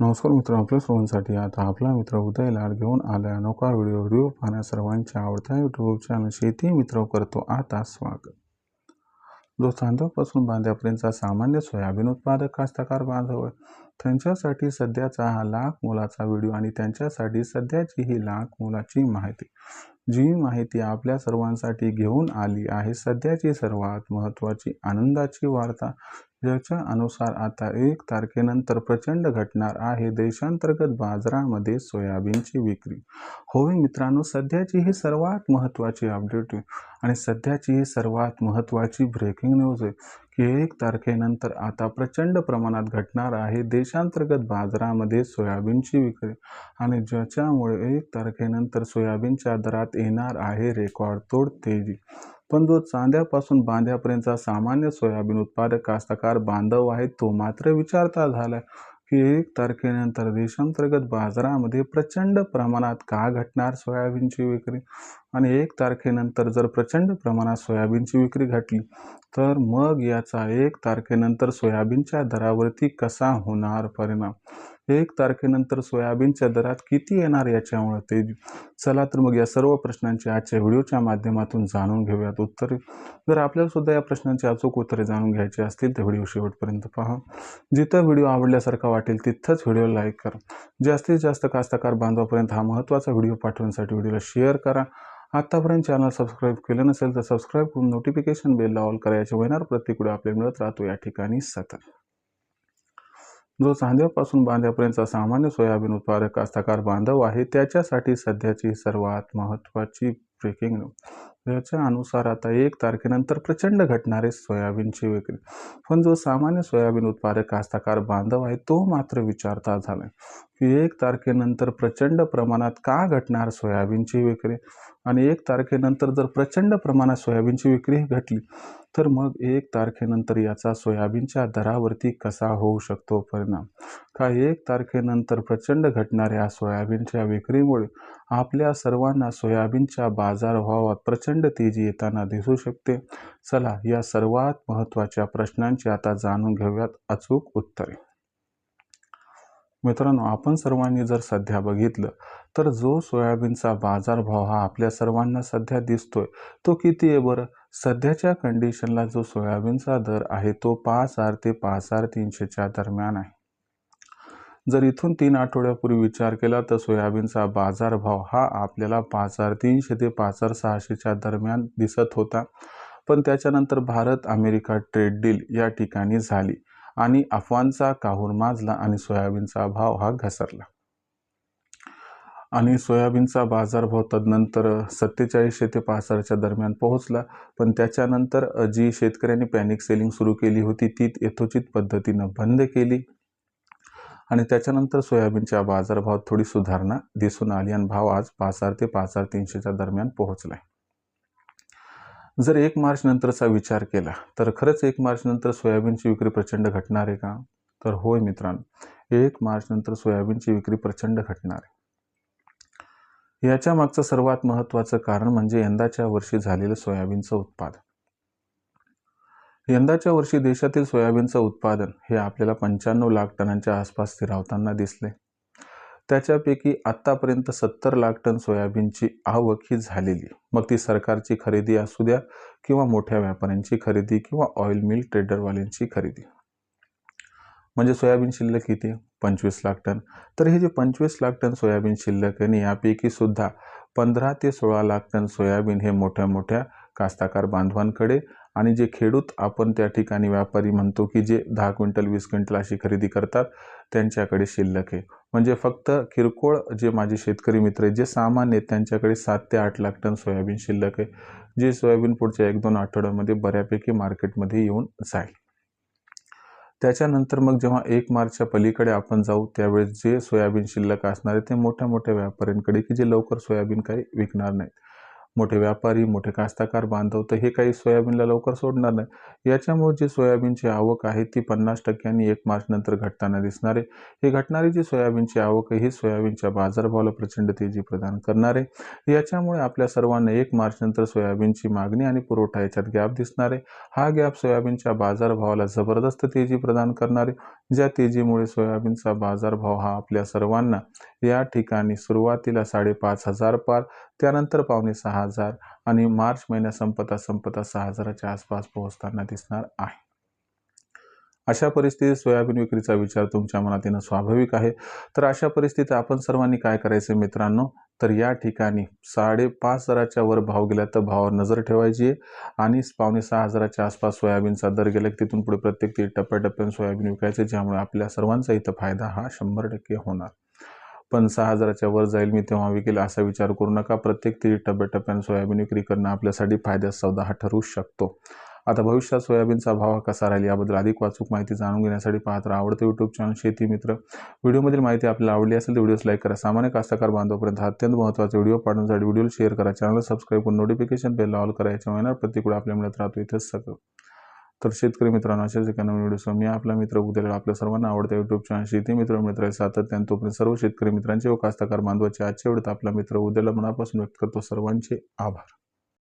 नमस्कार मित्र, आपल्या सर्वांसाठी आता आपला मित्र उदय लाड घेऊन आला अनोखा व्हिडिओ पाहण्या सर्वांच्या आवडत्या यूट्यूब चॅनल शेती मित्र करतो आता स्वागत। जो चांदोपासून बांध्यापर्यंतचा सामान्य सोयाबीन उत्पादक कास्तकार बांधव त्यांच्यासाठी सध्याचा हा लाख मोलाचा व्हिडिओ आणि त्यांच्यासाठी सध्याची ही लाख मोलाची माहिती, जी माहिती आपल्या सर्वांसाठी घेऊन आली आहे सध्याची सर्वात महत्त्वाची आनंदाची वार्ता, ज्याच्या अनुसार आता 1 तारखेनंतर प्रचंड घटणार आहे देशांतर्गत बाजारामध्ये सोयाबीनची विक्री। होय मित्रांनो, सध्याची ही सर्वात महत्त्वाची अपडेट आणि सध्याची ही सर्वात महत्त्वाची ब्रेकिंग न्यूज आहे की 1 तारखेनंतर आता प्रचंड प्रमाणात घटणार आहे देशांतर्गत बाजारामध्ये सोयाबीनची विक्री आणि ज्याच्यामुळे 1 तारखेनंतर सोयाबीनच्या दरात येणार आहे रेकॉर्ड तोड तेजी। पण जो चांद्यापासून बांध्यापर्यंतचा सामान्य सोयाबीन उत्पादक कास्तकार बांधव आहे तो मात्र विचारता झाला की 1 तारखेनंतर देशांतर्गत बाजारामध्ये प्रचंड प्रमाणात का घटणार सोयाबीनची विक्री आणि 1 तारखेनंतर जर प्रचंड प्रमाणात सोयाबीनची विक्री घटली तर मग याचा 1 तारखेनंतर सोयाबीनच्या दरावरती कसा होणार परिणाम, 1 तारखेनंतर सोयाबीनच्या दरात किती येणार याच्यामुळे तेजी। चला तर मग या सर्व प्रश्नांची आजच्या व्हिडिओच्या माध्यमातून जाणून घेऊयात उत्तरे। जर आपल्याला सुद्धा या प्रश्नांची अचूक उत्तरे जाणून घ्यायची असतील तर व्हिडिओ शेवटपर्यंत पहा। जिथं व्हिडिओ आवडल्यासारखा वाटेल तिथंच व्हिडिओ लाईक करा। जास्तीत जास्त कास्तकार बांधवापर्यंत हा महत्त्वाचा व्हिडिओ पाठवण्यासाठी व्हिडिओला शेअर करा। आतापर्यंत चॅनल सबस्क्राईब केलं नसेल तर सबस्क्राईब करून नोटिफिकेशन बेलला ऑल करायचे येणार प्रत्येक व्हिडिओ आपल्याला मिळत राहतो या ठिकाणी सतत। जो चांद्यापासून बांध्यापर्यंतचा सामान्य सोयाबीन उत्पादक कास्तकार बांधव आहे त्याच्यासाठी सध्याची सर्वात महत्त्वाची ब्रेकिंग न्यूज, याच्या अनुसार आता 1 तारखेनंतर प्रचंड घटणारे सोयाबीनची विक्री। पण जो सामान्य सोयाबीन उत्पादक कास्तकार बांधव आहे तो मात्र विचारता झाला की 1 तारखेनंतर प्रचंड प्रमाणात का घटणार सोयाबीनची विक्री आणि 1 तारखेनंतर जर प्रचंड प्रमाणात सोयाबीनची विक्री घटली तर मग 1 तारखेनंतर याचा सोयाबीनच्या दरावरती कसा होऊ शकतो परिणाम। का 1 तारखेनंतर प्रचंड घटणाऱ्या सोयाबीनच्या विक्रीमुळे आपल्या सर्वांना सोयाबीनच्या बाजारभावात प्रचंड तेजी येताना दिसू शकते। चला या सर्वात महत्त्वाच्या प्रश्नांची आता जाणून घेऊयात अचूक उत्तरे। मित्रांनो, आपण सर्वांनी जर सध्या बघितलं तर जो सोयाबीनचा बाजारभाव हा आपल्या सर्वांना सध्या दिसतोय तो किती आहे बरं। सध्याच्या कंडिशनला जो सोयाबीनचा दर आहे तो 5,000 ते 5,300च्या दरम्यान आहे। जर इथून 3 आठवड्यापूर्वी विचार केला तर सोयाबीनचा बाजारभाव हा आपल्याला 5,300 ते 5,600च्या दरम्यान दिसत होता। पण त्याच्यानंतर भारत अमेरिका ट्रेड डील या ठिकाणी झाली आणि अफवांचा काहूर माजला आणि सोयाबीनचा भाव हा घसरला आणि सोयाबीनचा बाजारभाव तदनंतर 4700 ते 6500च्या दरम्यान पोहोचला। पण त्याच्यानंतर जी शेतकऱ्यांनी पॅनिक सेलिंग सुरू केली होती ती यथोचित पद्धतीनं बंद केली आणि त्याच्यानंतर सोयाबीनच्या बाजारभावात थोडी सुधारणा दिसून आली आणि भाव आज 5,000 ते 5,300च्या दरम्यान पोहोचलाय। जर 1 मार्च नंतरचा विचार केला तर खरंच 1 मार्च नंतर सोयाबीनची विक्री प्रचंड घटणार आहे का? तर होय मित्रांनो, 1 मार्च नंतर सोयाबीनची विक्री प्रचंड घटणार आहे। याच्या मागचं सर्वात महत्त्वाचं कारण म्हणजे यंदाच्या वर्षी झालेलं सोयाबीनचं उत्पादन। यंदाच्या वर्षी देशातील सोयाबीनचं उत्पादन हे आपल्याला 95 लाख टनांच्या आसपास स्थिरावताना दिसले। त्याच्यापैकी आतापर्यंत 70 लाख टन सोयाबीनची आवक ही झालेली, मग ती सरकारची खरेदी असू द्या किंवा मोठ्या व्यापाऱ्यांची खरेदी किंवा ऑइल मिल ट्रेडरवाल्यांची खरेदी। म्हणजे सोयाबीन शिल्लक किती? 25 लाख टन। तर हे जे 25 लाख टन सोयाबीन शिल्लक आहे यापैकी सुद्धा 15 ते 16 लाख टन सोयाबीन हे मोठ्या मोठ्या कास्तकार बांधवांकडे आणि जे खेडूत आपण त्या ठिकाणी व्यापारी म्हणतो की जे 10 क्विंटल 20 क्विंटल अशी खरेदी करतात त्यांच्याकडे शिल्लक आहे। म्हणजे फक्त किरकोळ जे माझे शेतकरी मित्र आहेत जे सामान्य आहेत त्यांच्याकडे 7 ते 8 लाख टन सोयाबीन शिल्लक आहे, जे सोयाबीन पुढच्या 1-2 आठवड्यामध्ये बऱ्यापैकी मार्केटमध्ये येऊन जाईल। त्याच्यानंतर मग जेव्हा 1 मार्चच्या पलीकडे आपण जाऊ त्यावेळेस जे सोयाबीन शिल्लक असणार आहे ते मोठ्या मोठ्या व्यापाऱ्यांकडे की जे लवकर सोयाबीन काही विकणार नाहीत। मोठे व्यापारी, मोठे कास्तकार बांधव तर हे काही सोयाबीनला लवकर सोडणार नाही. याच्यामुळे जी सोयाबीनची आवक आहे ती 50% 1 मार्चनंतर घटताना दिसणार आहे. ही घटणारी जी सोयाबीनची आवक आहे ही सोयाबीनच्या बाजारभावाला प्रचंड तेजी प्रदान करणार आहे. याच्यामुळे आपल्या सर्वांना 1 मार्चनंतर सोयाबीनची मागणी आणि पुरवठा याच्यात गॅप दिसणार आहे. हा गॅप सोयाबीनच्या बाजारभावाला जबरदस्त तेजी प्रदान करणार आहे. ज्या तेजीमुळे सोयाबीनचा बाजारभाव हा आपल्या सर्वांना या ठिकाणी सुरुवातीला 5,500 पार, त्यानंतर 5,600 आणि मार्च महिन्यात संपता 6,000च्या आसपास पोहोचताना दिसणार आहे. अशा परिस्थितीत सोयाबीन विक्रीचा विचार तुमच्या मनात येणं स्वाभाविक आहे. तर अशा परिस्थितीत आपण सर्वांनी काय करायचं मित्रांनो, तर या ठिकाणी 5,500च्या वर भाव गेला तर भावावर नजर ठेवायची आहे आणि 5,600च्या आसपास सोयाबीनचा दर गेला की तिथून पुढे प्रत्येक टप्प्याटप्प्याने सोयाबीन विकायचे, ज्यामुळे आपल्या सर्वांचा इथं फायदा हा 100% होणार. पण 6,000च्या वर जाईल मी तेव्हा विकेल असा विचार करू नका. प्रत्येक टप्प्याटप्प्याने सोयाबीन विक्री करणं आपल्यासाठी फायद्याचा सौदा हा ठरू शकतो. आता भविष्यात सोयाबीनचा भाव कसा राहील याबद्दल अधिक वाचूक माहिती जाणून घेण्यासाठी पाहत राहा आवडते यूट्यूब चॅनल शेती मित्र. व्हिडिओमधील माहिती आपल्याला आवडली असेल तर व्हिडिओस लाईक करा. सामान्य कास्तकार बांधवांपर्यंत हा अत्यंत महत्त्वाचा व्हिडिओ पाठवण्यासाठी व्हिडिओला शेअर करा. चॅनल सबस्क्राईब करून नोटिफिकेशन बेल ऑल करा. याच्या महिन्यात प्रतिकूळ आपल्या मिळत राहतो इथेच सगळं. तर शेतकरी मित्रांनो, अशाच एका नवीन व्हिडिओसह मी आपला मित्र उद्याला आपल्या सर्वांना आवडत्या यूट्यूब चॅनल शेती मित्र मिळत राहील सातत्याने. तोपर्यंत सर्व शेतकरी मित्रांचे व कास्तकार बांधवाचे आजच्या व्हिडिओत आपला मित्र उद्याला मनापासून व्यक्त करतो सर्वांचे आभार.